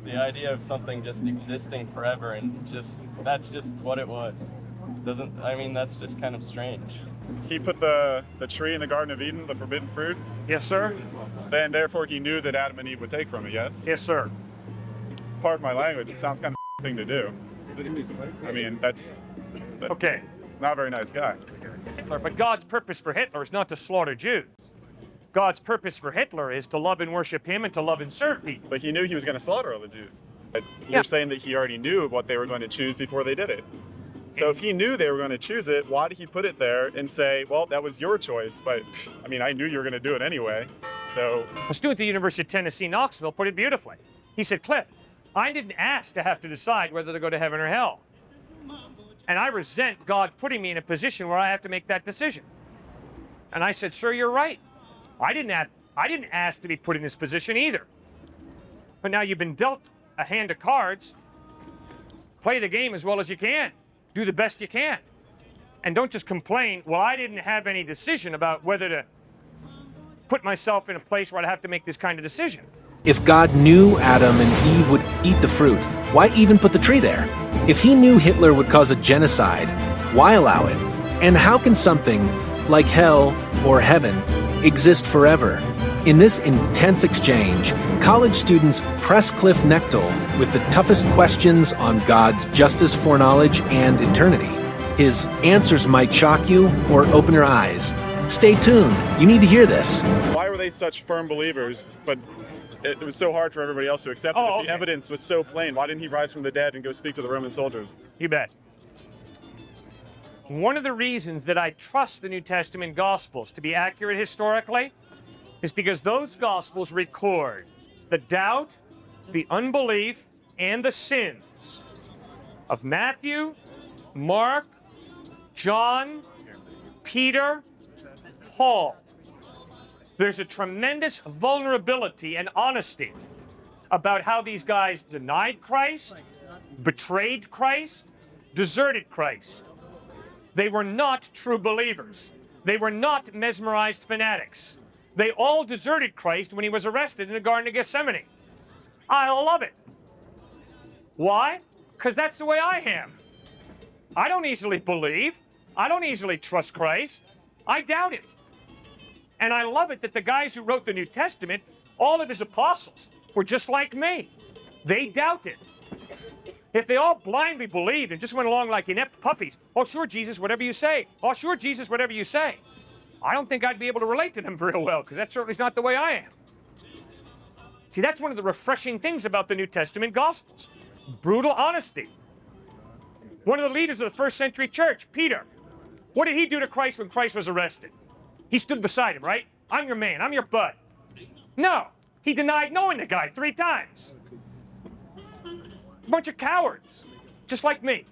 The idea of something just existing forever and that's just what it was. That's just kind of strange. He put the tree in the Garden of Eden, the forbidden fruit. Yes, sir. Then therefore he knew that Adam and Eve would take from it, yes? Yes, sir. Pardon my language, it sounds kind of thing to do. I mean, that's Okay. not a very nice guy. Hitler, but God's purpose for Hitler is not to slaughter Jews. God's purpose for Hitler is to love and worship him and to love and serve people. But he knew he was going to slaughter all the Jews. But Yeah. you're saying that he already knew what they were going to choose before they did it. So if he knew they were going to choose it, why did he put it there and say, well, that was your choice, but I mean, I knew you were going to do it anyway, so... A student at the University of Tennessee, Knoxville, put it beautifully. He said, Cliff, I didn't ask to have to decide whether to go to heaven or hell. And I resent God putting me in a position where I have to make that decision. And I said, sir, you're right. I didn't ask to be put in this position either. But now you've been dealt a hand of cards. Play the game as well as you can. Do the best you can. And don't just complain, well, I didn't have any decision about whether to put myself in a place where I'd have to make this kind of decision. If God knew Adam and Eve would eat the fruit, why even put the tree there? If he knew Hitler would cause a genocide, why allow it? And how can something like hell or heaven exist forever? In this intense exchange, college students press Cliffe Knechtle with the toughest questions on God's justice, foreknowledge, and eternity. His answers might shock you or open your eyes. Stay tuned. You need to hear this. Why were they such firm believers, but it was so hard for everybody else to accept it? Oh, If the evidence was so plain, why didn't he rise from the dead and go speak to the Roman soldiers? You bet. One of the reasons that I trust the New Testament Gospels to be accurate historically is because those Gospels record the doubt, the unbelief, and the sins of Matthew, Mark, John, Peter, Paul. There's a tremendous vulnerability and honesty about how these guys denied Christ, betrayed Christ, deserted Christ. They were not true believers. They were not mesmerized fanatics. They all deserted Christ when he was arrested in the Garden of Gethsemane. I love it. Why? Because that's the way I am. I don't easily believe. I don't easily trust Christ. I doubt it. And I love it that the guys who wrote the New Testament, all of his apostles, were just like me. They doubted. If they all blindly believed and just went along like inept puppies, oh, sure, Jesus, whatever you say. Oh, sure, Jesus, whatever you say. I don't think I'd be able to relate to them very well, because that certainly is not the way I am. See, that's one of the refreshing things about the New Testament Gospels. Brutal honesty. One of the leaders of the first century church, Peter, what did he do to Christ when Christ was arrested? He stood beside him, right? I'm your man, I'm your bud. No, he denied knowing the guy 3 times. A bunch of cowards, just like me.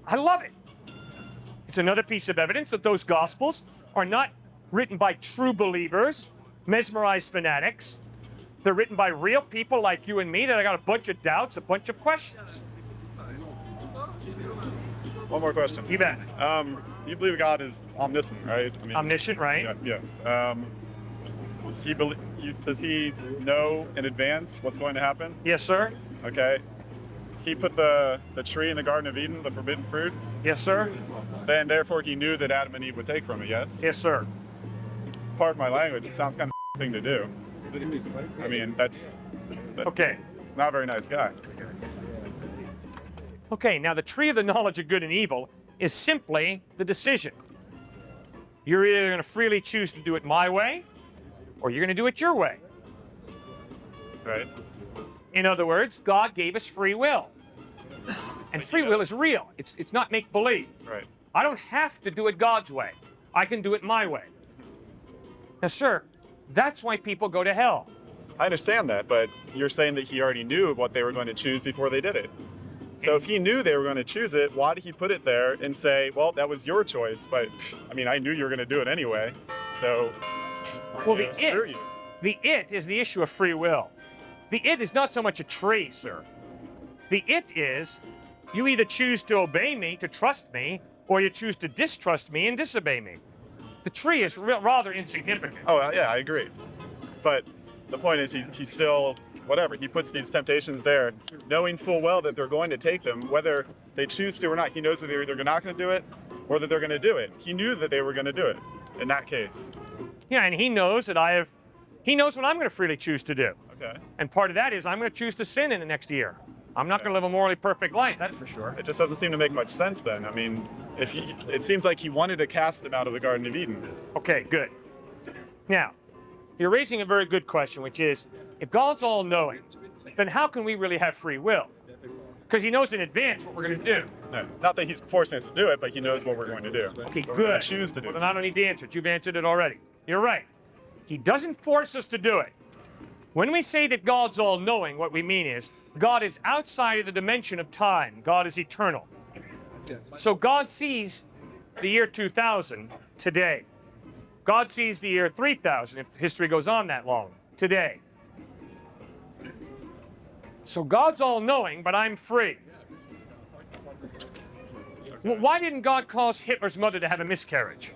I love it. It's another piece of evidence that those Gospels are not written by true believers, mesmerized fanatics. They're written by real people like you and me that got a bunch of doubts, a bunch of questions. One more question. You bet. You believe God is omniscient, right? I mean, Omniscient, right? Yeah, yes. Does he know in advance what's going to happen? Yes, sir. Okay. He put the tree in the Garden of Eden, the forbidden fruit. Yes, sir. Then therefore he knew that Adam and Eve would take from it, yes? Yes, sir. Pardon my language, it sounds kind of thing to do. I mean, that's Okay. not a very nice guy. Okay, now the tree of the knowledge of good and evil is simply the decision. You're either going to freely choose to do it my way, or you're going to do it your way. Right? In other words, God gave us free will. And free will is real. It's not make-believe. Right. I don't have to do it God's way. I can do it my way. Now, sir, that's why people go to hell. I understand that, but you're saying that he already knew what they were going to choose before they did it. So if he knew they were going to choose it, why did he put it there and say, well, that was your choice, but I mean, I knew you were going to do it anyway, so Well, screw you. the it is the issue of free will. The it is not so much a tree, sir. The it is you either choose to obey me, to trust me, or you choose to distrust me and disobey me. The tree is rather insignificant. Oh, yeah, I agree. But the point is he still whatever. He puts these temptations there, knowing full well that they're going to take them, whether they choose to or not. He knows that they're either not going to do it or that they're going to do it. He knew that they were going to do it in that case. Yeah, and he knows that he knows what I'm going to freely choose to do. Okay. And part of that is I'm going to choose to sin in the next year. I'm not going to live a morally perfect life, that's for sure. It just doesn't seem to make much sense then. I mean, it seems like he wanted to cast them out of the Garden of Eden. Okay, good. Now, you're raising a very good question, which is, if God's all-knowing, then how can we really have free will? Because he knows in advance what we're going to do. No, not that he's forcing us to do it, but he knows what we're going to do. Okay, What we're good. going to choose to do. Well, then I don't need to answer it. You've answered it already. You're right. He doesn't force us to do it. When we say that God's all-knowing, what we mean is God is outside of the dimension of time. God is eternal. So God sees the year 2000 today. God sees the year 3000, if history goes on that long, today. So God's all-knowing, but I'm free. Why didn't God cause Hitler's mother to have a miscarriage?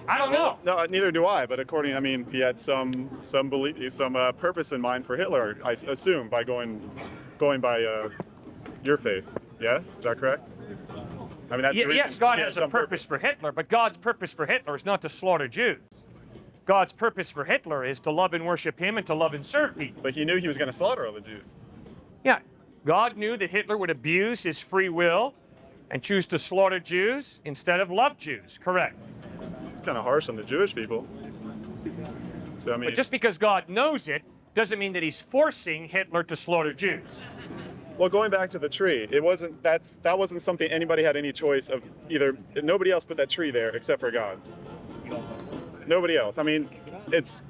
I don't know. No, neither do I. But he had some belief, some purpose in mind for Hitler. I assume by going by your faith. Yes, is that correct? I mean, that's the reason Yes, God he had has a some purpose for Hitler, but God's purpose for Hitler is not to slaughter Jews. God's purpose for Hitler is to love and worship him and to love and serve people. But he knew he was going to slaughter all the Jews. Yeah, God knew that Hitler would abuse his free will and choose to slaughter Jews instead of love Jews, correct? It's kind of harsh on the Jewish people. So I mean, But just because God knows it doesn't mean that he's forcing Hitler to slaughter Jews. well, going back to the tree, that wasn't something anybody had any choice of either. Nobody else put that tree there except for God. Nobody else. I mean, it's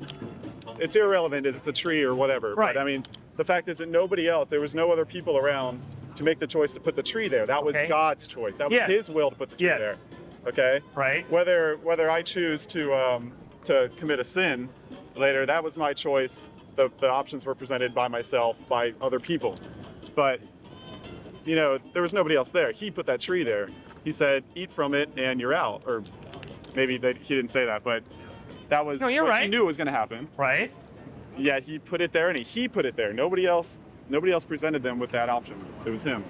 irrelevant if it's a tree or whatever. Right. But I mean, the fact is that nobody else, there was no other people around to make the choice to put the tree there. That was Okay. God's choice. That was Yes. his will to put the tree Yes. there. Okay? Right. Whether I choose to commit a sin later, that was my choice. The options were presented by myself, by other people. But, there was nobody else there. He put that tree there. He said, eat from it and you're out. Or maybe he didn't say that, but that was No, you're what right. he knew was going to happen. Right? Yet he put it there and he put it there. Nobody else presented them with that option. It was him.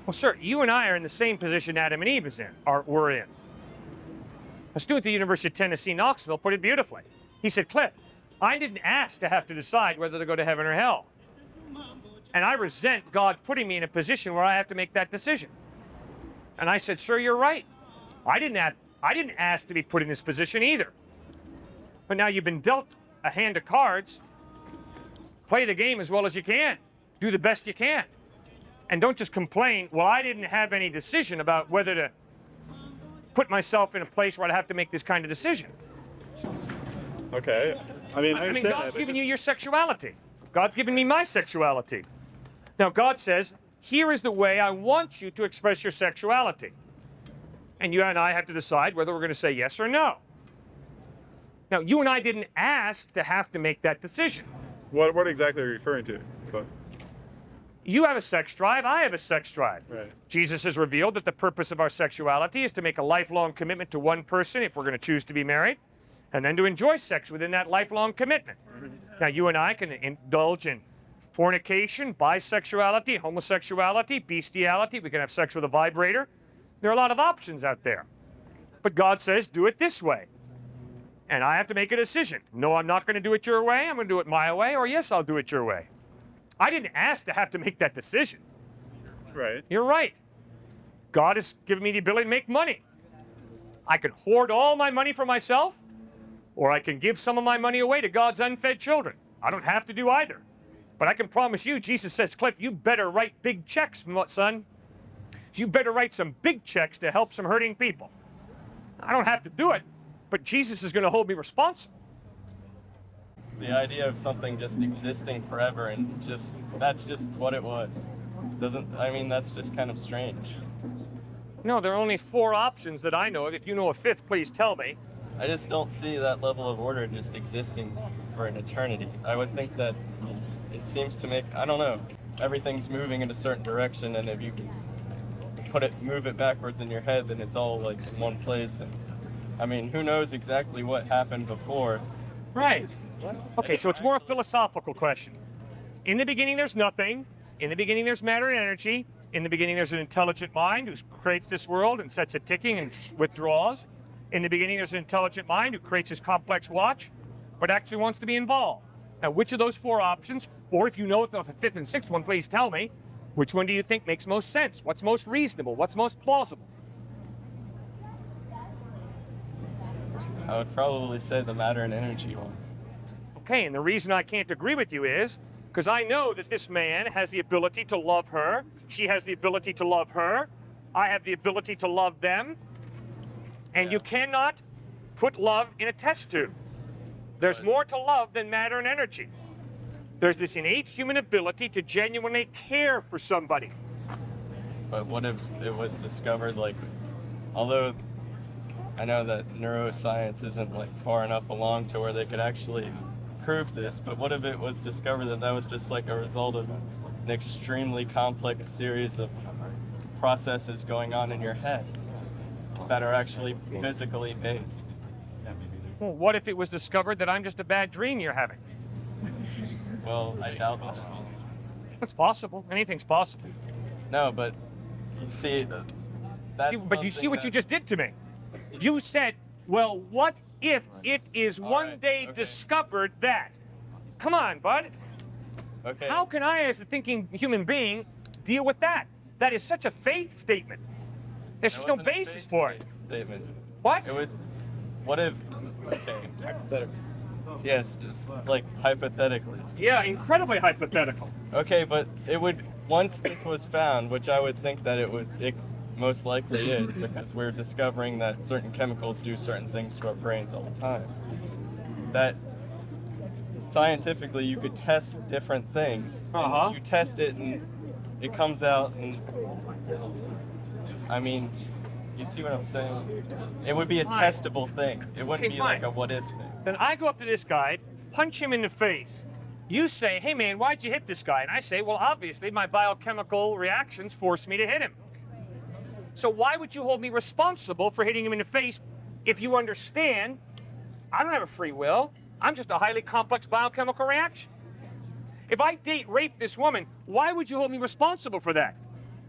Well, sir, you and I are in the same position Adam and Eve were in. A student at the University of Tennessee, Knoxville, put it beautifully. He said, Cliff, I didn't ask to have to decide whether to go to heaven or hell. And I resent God putting me in a position where I have to make that decision. And I said, sir, you're right. I didn't ask to be put in this position either. But now you've been dealt a hand of cards. Play the game as well as you can. Do the best you can. And don't just complain, well, I didn't have any decision about whether to put myself in a place where I'd have to make this kind of decision. Okay. I mean, I understand God's that. given you your sexuality. God's given me my sexuality. Now, God says, here is the way I want you to express your sexuality. And you and I have to decide whether we're going to say yes or no. Now, you and I didn't ask to have to make that decision. What exactly are you referring to? But, You have a sex drive, I have a sex drive. right. Jesus has revealed that the purpose of our sexuality is to make a lifelong commitment to one person if we're going to choose to be married, and then to enjoy sex within that lifelong commitment. Now, you and I can indulge in fornication, bisexuality, homosexuality, bestiality. We can have sex with a vibrator. There are a lot of options out there. But God says, do it this way. And I have to make a decision. No, I'm not going to do it your way. I'm going to do it my way, or yes, I'll do it your way. I didn't ask to have to make that decision. Right. You're right. God has given me the ability to make money. I can hoard all my money for myself, or I can give some of my money away to God's unfed children. I don't have to do either. But I can promise you, Jesus says, Cliff, you better write big checks, son. You better write some big checks to help some hurting people. I don't have to do it, but Jesus is going to hold me responsible. The idea of something just existing forever and that's just what it was. That's just kind of strange. No, there are only 4 options that I know of. If you know a 5th, please tell me. I just don't see that level of order just existing for an eternity. I would think that it seems to make, I don't know, everything's moving in a certain direction, and if you can move it backwards in your head, then it's all like in one place. And who knows exactly what happened before? Right. Okay, so it's more a philosophical question. In the beginning, there's nothing. In the beginning, there's matter and energy. In the beginning, there's an intelligent mind who creates this world and sets it ticking and withdraws. In the beginning, there's an intelligent mind who creates this complex watch, but actually wants to be involved. Now, which of those four options, or if you know of a fifth and sixth one, please tell me, which one do you think makes most sense? What's most reasonable? What's most plausible? I would probably say the matter and energy one. Okay, and the reason I can't agree with you is because I know that this man has the ability to love her. She has the ability to love her. I have the ability to love them. And you cannot put love in a test tube. There's more to love than matter and energy. There's this innate human ability to genuinely care for somebody. But what if it was discovered, like, although I know that neuroscience isn't like far enough along to where they could actually prove this, but what if it was discovered that that was just like a result of an extremely complex series of processes going on in your head that are actually physically based? Well, what if it was discovered that I'm just a bad dream you're having? Well, I doubt that. It's possible. Anything's possible. No, but you see, that's But you see something what you that- just did to me. You said, well, what if it is All one right, day okay. discovered that? Come on, bud. Okay. How can I, as a thinking human being, deal with that? That is such a faith statement. There's It just no wasn't a basis faith for it. Statement. What? It was, what if, okay, hypothetical. Yes, just like hypothetically. Yeah, incredibly hypothetical. Okay, but it would, once this was found, which I would think that it most likely is, because we're discovering that certain chemicals do certain things to our brains all the time, that scientifically you could test different things. And Uh-huh. You test it and it comes out and, I mean, you see what I'm saying? It would be a Fine. testable thing. It wouldn't Okay, be like fine. a what if thing. Then I go up to this guy, punch him in the face. You say, hey man, why'd you hit this guy? And I say, well, obviously my biochemical reactions forced me to hit him. So why would you hold me responsible for hitting him in the face if you understand I don't have a free will? I'm just a highly complex biochemical reaction. If I date rape this woman, why would you hold me responsible for that?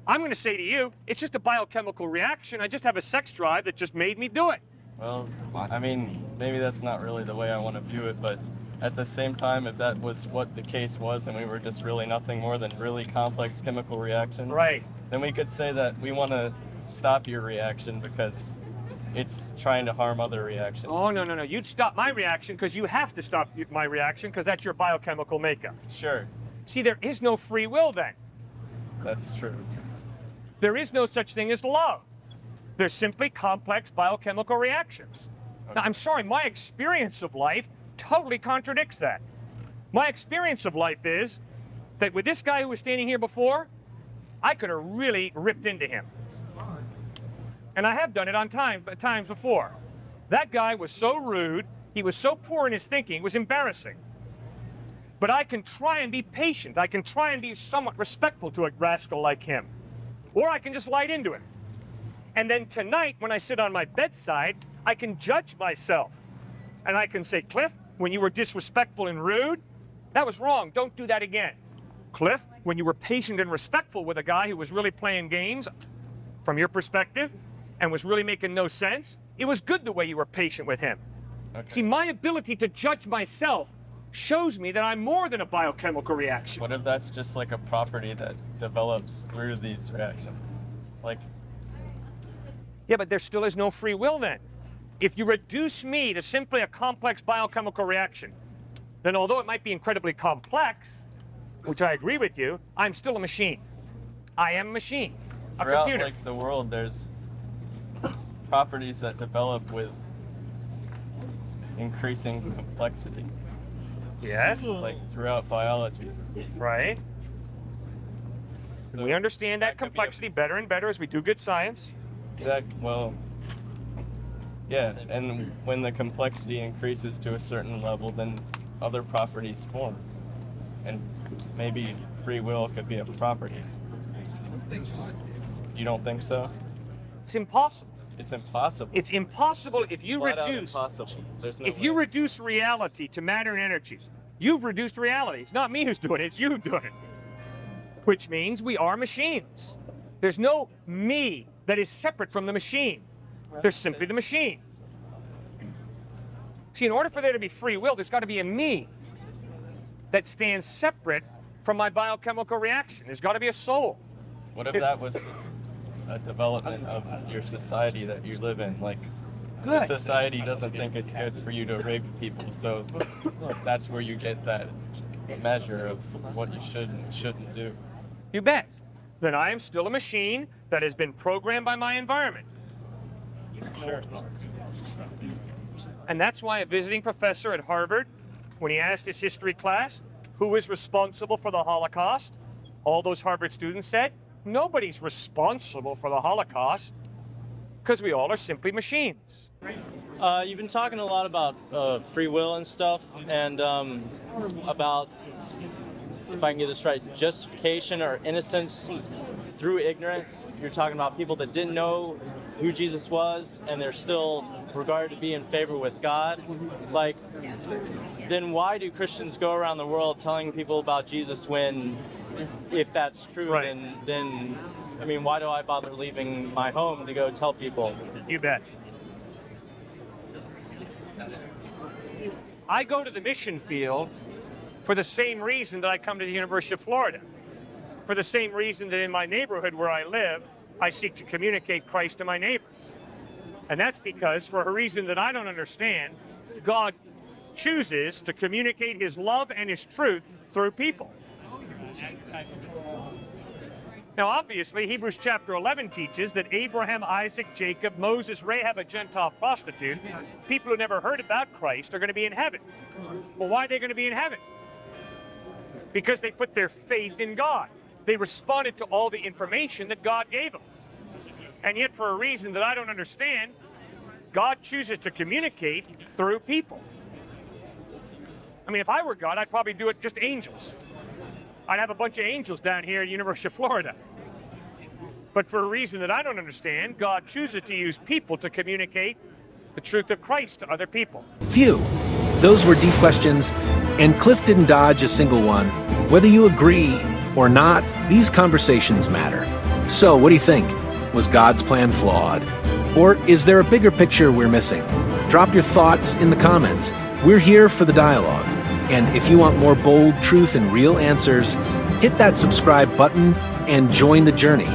I'm going to say to you, it's just a biochemical reaction. I just have a sex drive that just made me do it. Well, I mean, maybe that's not really the way I want to view it, but at the same time, if that was what the case was and we were just really nothing more than really complex chemical reactions, Right. then we could say that we want to stop your reaction because it's trying to harm other reactions. Oh, no, no, no. You'd stop my reaction because you have to stop my reaction because that's your biochemical makeup. Sure, See, there is no free will then. that's true. There is no such thing as love. There's simply complex biochemical reactions. Now, I'm sorry, my experience of life totally contradicts that. My experience of life is that with this guy who was standing here before, I could have really ripped into him. And I have done it on times before. That guy was so rude, he was so poor in his thinking, it was embarrassing. But I can try and be patient. I can try and be somewhat respectful to a rascal like him. Or I can just light into him. And then tonight, when I sit on my bedside, I can judge myself. And I can say, Cliff, when you were disrespectful and rude, that was wrong. Don't do that again. Cliff, when you were patient and respectful with a guy who was really playing games, from your perspective, and was really making no sense, it was good the way you were patient with him. Okay. See, my ability to judge myself shows me that I'm more than a biochemical reaction. What if that's just like a property that develops through these reactions? Like, Yeah, but there still is no free will then. If you reduce me to simply a complex biochemical reaction, then although it might be incredibly complex, which I agree with you, I'm still a machine. I am a machine, a throughout computer. like the world, there's properties that develop with increasing complexity, Yes, like throughout biology. right. So We understand that could be a- complexity better and better as we do good science. Well, yeah, and when the complexity increases to a certain level, then other properties form. And maybe free will could be a property. You don't think so? It's impossible. It's impossible. It's impossible if you Flat out reduce impossible. There's no if you way. reduce reality to matter and energy. You've reduced reality. It's not me who's doing it, it's you doing it. Which means we are machines. There's no me that is separate from the machine. There's simply the machine. See, in order for there to be free will, there's got to be a me that stands separate from my biochemical reaction. There's got to be a soul. What if that was a development of your society that you live in? Like, the society doesn't think it's good for you to rape people, so that's where you get that measure of what you should and shouldn't do. You bet. Then I am still a machine that has been programmed by my environment. Sure. And that's why a visiting professor at Harvard, when he asked his history class, who is responsible for the Holocaust, all those Harvard students said, nobody's responsible for the Holocaust, because we all are simply machines. You've been talking a lot about free will and stuff, and about, if I can get this right, justification or innocence through ignorance. You're talking about people that didn't know who Jesus was, and they're still regarded to be in favor with God. Like, then why do Christians go around the world telling people about Jesus when, if that's true, Right. then I mean, why do I bother leaving my home to go tell people? You bet. I go to the mission field for the same reason that I come to the University of Florida. For the same reason that in my neighborhood where I live, I seek to communicate Christ to my neighbors. And that's because, for a reason that I don't understand, God chooses to communicate his love and his truth through people. Now, obviously, Hebrews chapter 11 teaches that Abraham, Isaac, Jacob, Moses, Rahab, a Gentile prostitute, people who never heard about Christ, are going to be in heaven. Well, why are they going to be in heaven? Because they put their faith in God. They responded to all the information that God gave them. And yet, for a reason that I don't understand, God chooses to communicate through people. I mean, if I were God, I'd probably do it just angels. I'd have a bunch of angels down here at University of Florida. But for a reason that I don't understand, God chooses to use people to communicate the truth of Christ to other people. Phew. Those were deep questions, and Cliff didn't dodge a single one. Whether you agree or not, these conversations matter. So, what do you think? Was God's plan flawed? Or is there a bigger picture we're missing? Drop your thoughts in the comments. We're here for the dialogue. And if you want more bold truth and real answers, hit that subscribe button and join the journey.